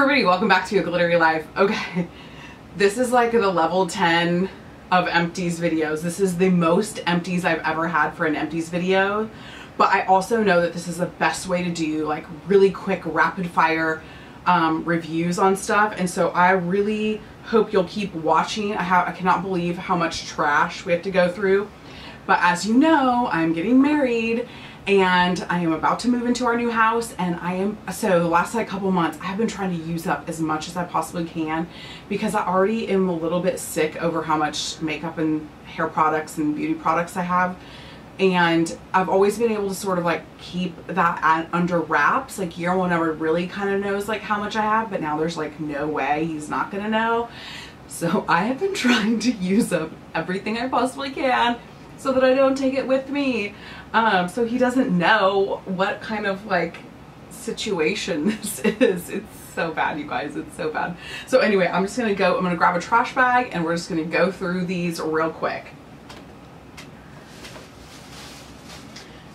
everybody, welcome back to A Glittery Life. Okay, this is like the level 10 of empties videos. This is the most empties I've ever had for an empties video, but I also know that this is the best way to do like really quick rapid fire reviews on stuff, and so I really hope you'll keep watching. I cannot believe how much trash we have to go through, but as you know, I'm getting married and I am about to move into our new house, and so the last like couple months I've been trying to use up as much as I possibly can because I already am a little bit sick over how much makeup and hair products and beauty products I have, and I've always been able to sort of like keep that under wraps. Like Guillermo never really kind of knows like how much I have, but now there's like no way he's not gonna know. So I have been trying to use up everything I possibly can so that I don't take it with me. So he doesn't know what kind of like situation this is. It's so bad, you guys, it's so bad. So anyway, I'm gonna grab a trash bag and we're just gonna go through these real quick.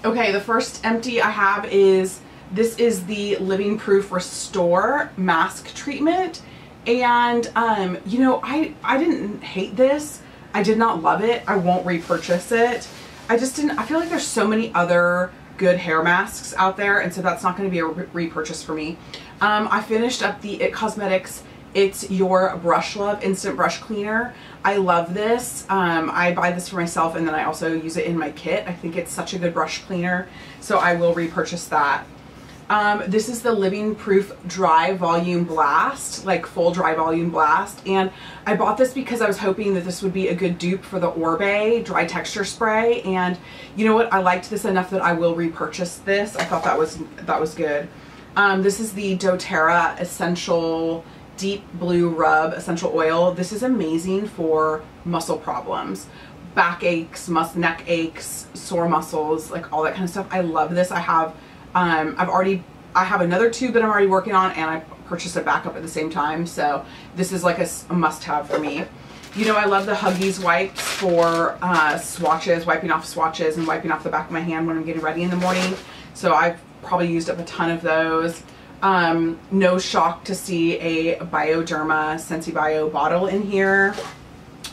Okay, the first empty I have is, this is the Living Proof Restore Mask Treatment. And you know, I didn't hate this. I did not love it. I won't repurchase it. I feel like there's so many other good hair masks out there, and so that's not going to be a repurchase for me. I finished up the IT Cosmetics It's Your Brush Love Instant Brush Cleaner. I love this. I buy this for myself and then I also use it in my kit. I think it's such a good brush cleaner, so I will repurchase that. This is the Living Proof Dry Volume Blast, like full dry volume blast, and I bought this because I was hoping that this would be a good dupe for the Orbe dry texture spray, and you know what, I liked this enough that I will repurchase this. I thought that was good. This is the Doterra Essential Deep Blue Rub Essential Oil. This is amazing for muscle problems, back aches, neck aches, sore muscles, like all that kind of stuff. I love this. I have another tube that I'm already working on, and I purchased a backup at the same time, so this is like a must-have for me. You know, I love the Huggies wipes for swatches, wiping off swatches and wiping off the back of my hand when I'm getting ready in the morning, so I've probably used up a ton of those. No shock to see a Bioderma SensiBio bottle in here.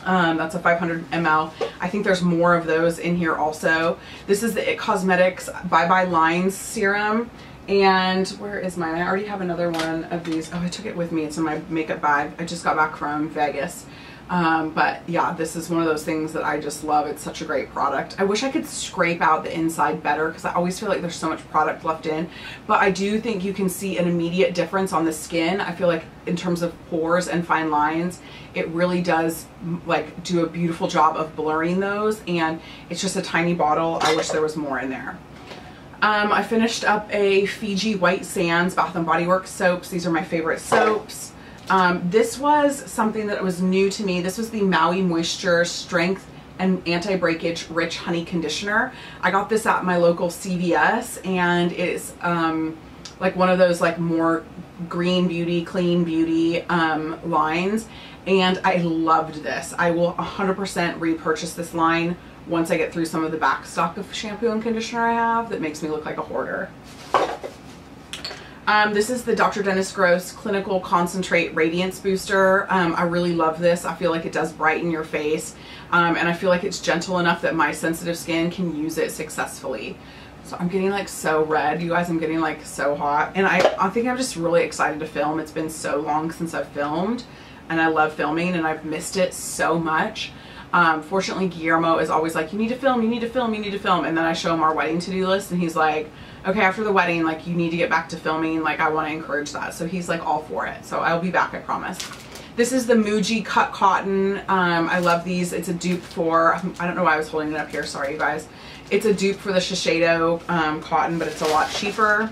That's a 500 ml. I think there's more of those in here also. This is the IT Cosmetics Bye Bye Lines Serum. And where is mine? I already have another one of these. Oh, I took it with me. It's in my makeup bag. I just got back from Vegas. But yeah, this is one of those things that I just love. It's such a great product. I wish I could scrape out the inside better because I always feel like there's so much product left in, but I do think you can see an immediate difference on the skin. I feel like in terms of pores and fine lines, it really does like do a beautiful job of blurring those, and it's just a tiny bottle. I wish there was more in there. I finished up a Fiji White Sands Bath & Body Works soaps. These are my favorite soaps. This was something that was new to me. This was the Maui Moisture Strength and Anti-Breakage Rich Honey Conditioner. I got this at my local CVS, and it's like one of those like more green beauty, clean beauty lines, and I loved this. I will 100% repurchase this line once I get through some of the back stock of shampoo and conditioner I have that makes me look like a hoarder. This is the Dr. Dennis Gross Clinical Concentrate Radiance Booster. I really love this. I feel like it does brighten your face, and I feel like it's gentle enough that my sensitive skin can use it successfully. So I'm getting like so red, you guys. I'm getting like so hot, and I think I'm just really excited to film. It's been so long since I've filmed, and I love filming, and I've missed it so much. Fortunately, Guillermo is always like, you need to film, you need to film, you need to film, and then I show him our wedding to-do list, and he's like, okay, after the wedding, like, you need to get back to filming. Like, I want to encourage that. So he's like all for it. So I'll be back, I promise. This is the Muji Cut Cotton. I love these. It's a dupe for, I don't know why I was holding it up here. Sorry, you guys. It's a dupe for the Shiseido cotton, but it's a lot cheaper.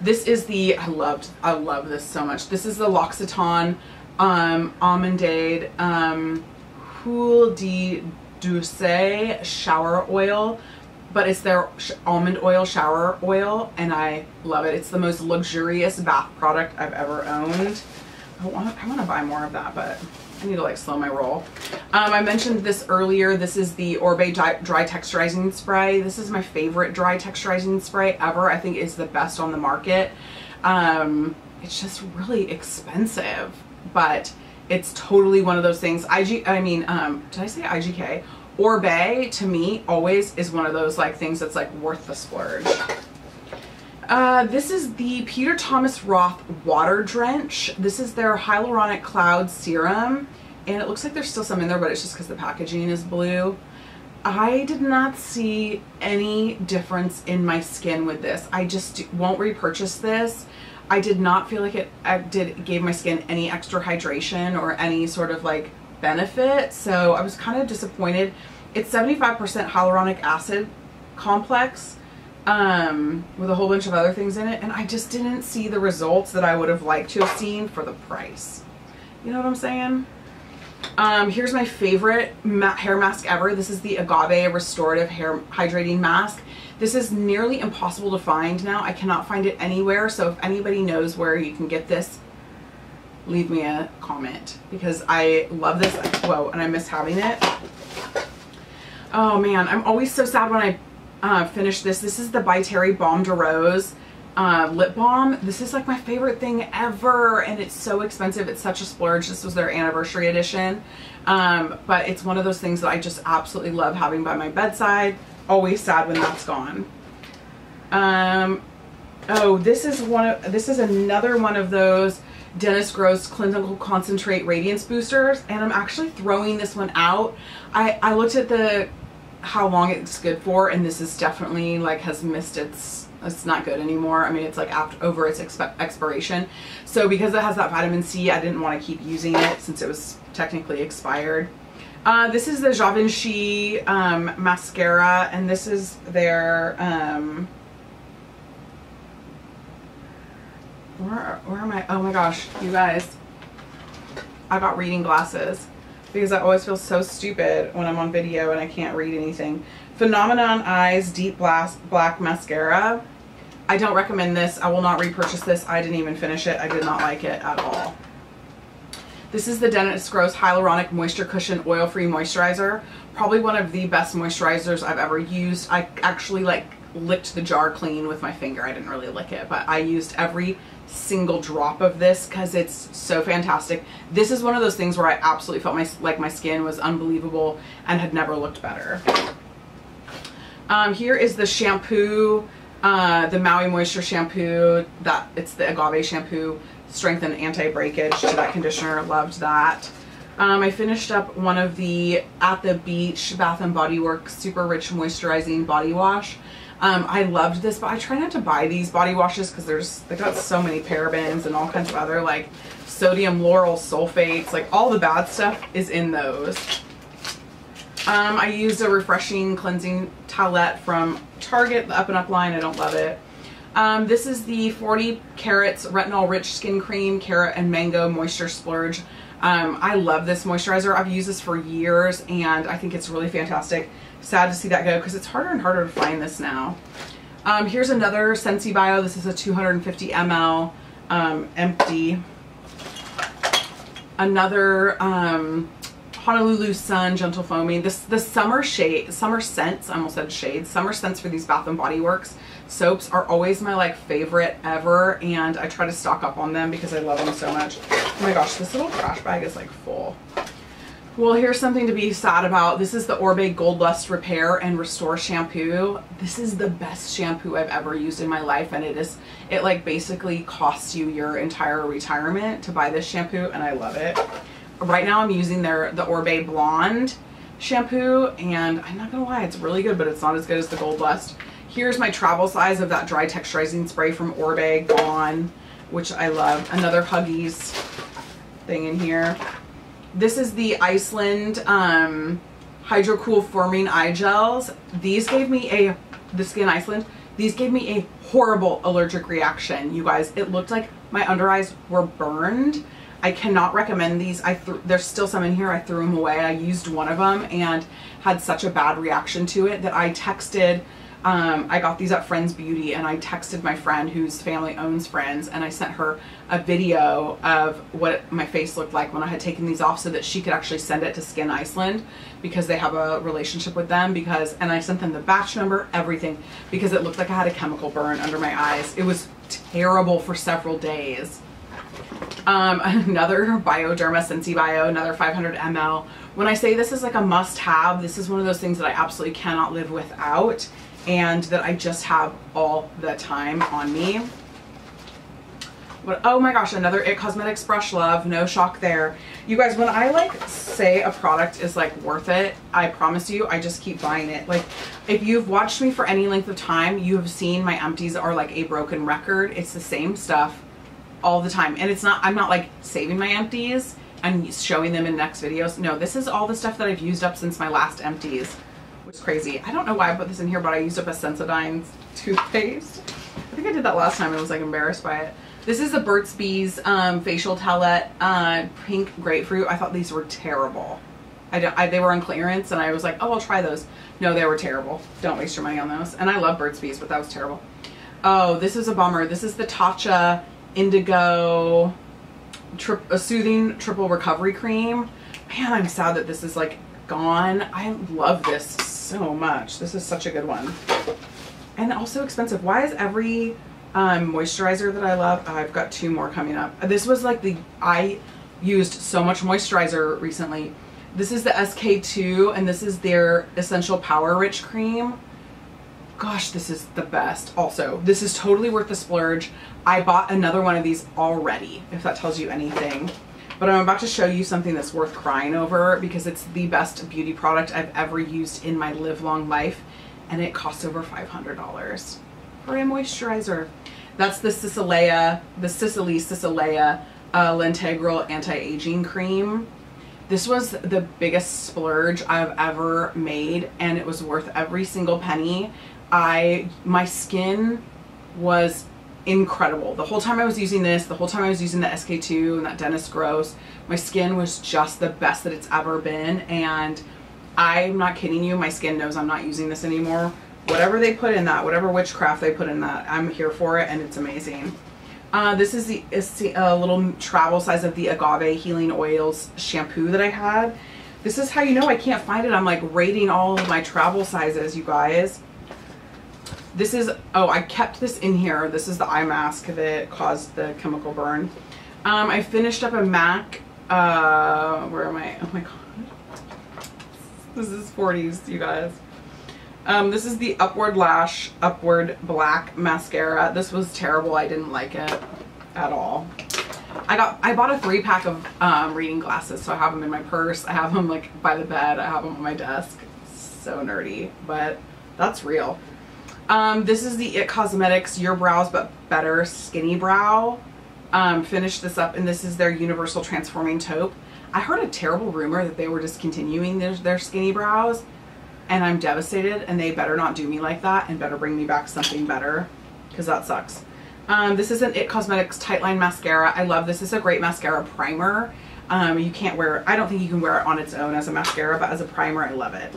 This is the, I love this so much. This is the L'Occitane Almondade Huile de Douce Shower Oil. But it's their almond oil shower oil, and I love it. It's the most luxurious bath product I've ever owned. I want to buy more of that, but I need to like slow my roll. I mentioned this earlier. This is the Orbe Dry Texturizing Spray. This is my favorite dry texturizing spray ever. I think it's the best on the market. it's just really expensive, but it's totally one of those things. Did I say IGK? Orbe, to me, always is one of those like things that's like worth the splurge. This is the Peter Thomas Roth Water Drench. This is their Hyaluronic Cloud Serum, and it looks like there's still some in there, but it's just because the packaging is blue. I did not see any difference in my skin with this. I just won't repurchase this. I did not feel like it gave my skin any extra hydration or any sort of like benefit, so I was kind of disappointed. It's 75% hyaluronic acid complex with a whole bunch of other things in it, and I just didn't see the results that I would have liked to have seen for the price. You know what I'm saying? Here's my favorite hair mask ever. This is the Agave Restorative Hair Hydrating Mask. This is nearly impossible to find now. I cannot find it anywhere, so if anybody knows where you can get this, leave me a comment, because I love this. Whoa, and I miss having it. Oh man, I'm always so sad when I finish this. This is the By Terry Balm de Rose lip balm. This is like my favorite thing ever, and it's so expensive. It's such a splurge. This was their anniversary edition, but it's one of those things that I just absolutely love having by my bedside. Always sad when that's gone. Oh, this is another one of those Dennis Gross Clinical Concentrate Radiance Boosters, and I'm actually throwing this one out. I looked at how long it's good for, and this is definitely like has missed it's not good anymore. I mean, it's like over its expiration. So because it has that vitamin C, I didn't want to keep using it since it was technically expired. This is the Givenchy mascara, and this is their where am I? Oh my gosh, you guys, I got reading glasses because I always feel so stupid when I'm on video and I can't read anything. Phenomenon Eyes Deep Black Mascara. I don't recommend this. I will not repurchase this. I didn't even finish it. I did not like it at all. This is the Dennis Gross Hyaluronic Moisture Cushion Oil-Free Moisturizer. Probably one of the best moisturizers I've ever used. I actually like licked the jar clean with my finger. I didn't really lick it, but I used every single drop of this because it's so fantastic. This is one of those things where I absolutely felt like my skin was unbelievable and had never looked better. Here is the shampoo, the Maui Moisture Shampoo. It's the Agave shampoo, strength and anti-breakage to that conditioner. Loved that. I finished up one of the At the Beach Bath & Body Works Super Rich Moisturizing Body Wash. I loved this, but I try not to buy these body washes because they got so many parabens and all kinds of other like sodium lauryl sulfates, like all the bad stuff is in those. I used a refreshing cleansing towelette from Target, the Up and Up line. I don't love it. This is the 40 Carats Retinol Rich Skin Cream Carrot and Mango Moisture Splurge. I love this moisturizer. I've used this for years and I think it's really fantastic. Sad to see that go because it's harder and harder to find this now. Here's another Scentsy Bio. This is a 250 ml empty. Another Honolulu Sun Gentle Foaming. The summer scents, I almost said shades, summer scents for these Bath & Body Works soaps are always my like favorite ever, and I try to stock up on them because I love them so much. Oh my gosh, this little trash bag is like full. Well, here's something to be sad about. This is the Orbe Gold Lust Repair and Restore Shampoo. This is the best shampoo I've ever used in my life, and it like basically costs you your entire retirement to buy this shampoo, and I love it. Right now I'm using the Orbe Blonde shampoo, and I'm not gonna lie, it's really good, but it's not as good as the Gold Lust. Here's my travel size of that dry texturizing spray from Orbe Gone, which I love. Another Huggies thing in here. This is the Iceland Hydro Cool Forming Eye Gels. These gave me the Skin Iceland, these gave me a horrible allergic reaction, you guys. It looked like my under eyes were burned. I cannot recommend these. There's still some in here. I threw them away. I used one of them and had such a bad reaction to it that I texted, I got these at Friends Beauty, and I texted my friend whose family owns Friends, and I sent her a video of what my face looked like when I had taken these off so that she could actually send it to Skin Iceland because they have a relationship with them, and I sent them the batch number, everything, because it looked like I had a chemical burn under my eyes. It was terrible for several days. Another Bioderma Scentsy Bio, another 500 ml. When I say this is like a must-have, this is one of those things that I absolutely cannot live without, and that I just have all the time on me. But oh my gosh, another IT Cosmetics Brush Love, no shock there. You guys, when I like say a product is like worth it, I promise you, I just keep buying it. Like if you've watched me for any length of time, you have seen my empties are like a broken record. It's the same stuff all the time. And it's not, I'm not like saving my empties and showing them in next videos. No, this is all the stuff that I've used up since my last empties, which is crazy. I don't know why I put this in here, but I used up a Sensodyne's toothpaste. I think I did that last time. I was like embarrassed by it. This is the Burt's Bees facial towelette, pink grapefruit. I thought these were terrible. They were on clearance and I was like, oh, I'll try those. No, they were terrible. Don't waste your money on those. And I love Burt's Bees, but that was terrible. Oh, this is a bummer. This is the Tatcha Indigo a soothing triple recovery cream. Man, I'm sad that this is like gone. I love this so much. This is such a good one. And also expensive. Why is every moisturizer that I love, I've got 2 more coming up. This was like I used so much moisturizer recently. This is the SK2 and this is their Essential Power Rich Cream. Gosh, this is the best. Also, this is totally worth the splurge. I bought another one of these already, if that tells you anything. But I'm about to show you something that's worth crying over because it's the best beauty product I've ever used in my live-long life. And it costs over $500 for a moisturizer. That's the Cicelea L'Integral Anti-Aging Cream. This was the biggest splurge I've ever made and it was worth every single penny. My skin was incredible. The whole time I was using this, the whole time I was using the SK2 and that Dennis Gross, my skin was just the best that it's ever been. And I'm not kidding you, my skin knows I'm not using this anymore. Whatever they put in that, whatever witchcraft they put in that, I'm here for it and it's amazing. This is a little travel size of the Agave Healing Oils shampoo that I had. This is how you know I can't find it. I'm like rating all of my travel sizes, you guys. This is, oh, I kept this in here. This is the eye mask that caused the chemical burn. I finished up a MAC, where am I? Oh my God. This is 40s, you guys. This is the Upward Lash Upward Black Mascara. This was terrible. I didn't like it at all. I bought a 3-pack of reading glasses, so I have them in my purse. I have them like by the bed. I have them on my desk. So nerdy, but that's real. This is the IT Cosmetics Your Brows But Better Skinny Brow. Finished this up, and this is their Universal Transforming Taupe. I heard a terrible rumor that they were discontinuing their skinny brows. And I'm devastated, and they better not do me like that and better bring me back something better because that sucks. This is an IT Cosmetics Tightline Mascara. I love this. This is a great mascara primer. You can't wear it. I don't think you can wear it on its own as a mascara, but as a primer, I love it.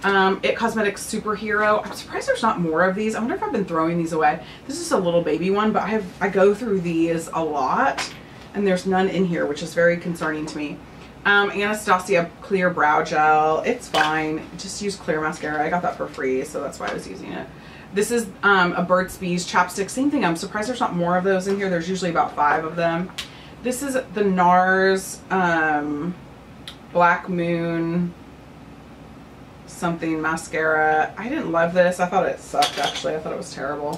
IT Cosmetics Superhero. I'm surprised there's not more of these. I wonder if I've been throwing these away. This is a little baby one, but I go through these a lot, and there's none in here, which is very concerning to me. Anastasia Clear Brow Gel. It's fine. Just use clear mascara. I got that for free, so that's why I was using it. This is a Burt's Bees chapstick. Same thing. I'm surprised there's not more of those in here. There's usually about 5 of them. This is the NARS Black Moon something mascara. I didn't love this. I thought it sucked, actually. I thought it was terrible.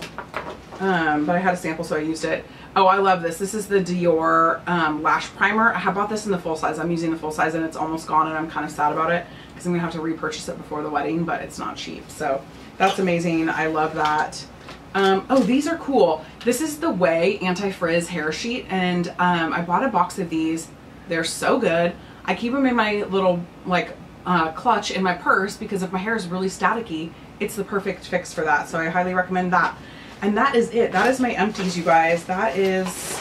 But I had a sample, so I used it. Oh, I love this. This is the Dior Lash Primer. I bought this in the full size. I'm using the full size and it's almost gone and I'm kind of sad about it because I'm going to have to repurchase it before the wedding, but it's not cheap. So that's amazing. I love that. Oh, these are cool. This is the Way Anti-Frizz Hair Sheet, and I bought a box of these. They're so good. I keep them in my little like clutch in my purse because if my hair is really staticky, it's the perfect fix for that. So I highly recommend that. And that is it. That is my empties, you guys. That is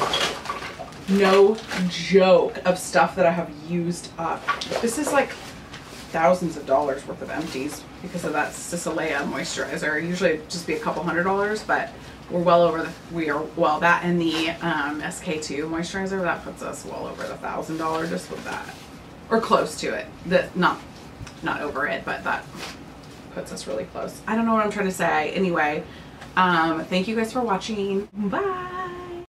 no joke of stuff that I have used up. This is like thousands of dollars worth of empties because of that Cicelea moisturizer. Usually it'd just be a couple $100, but we're well over that and the SK2 moisturizer, that puts us well over the $1,000 just with that. Or close to it. Not over it, but that puts us really close. I don't know what I'm trying to say. Anyway, thank you guys for watching. Bye.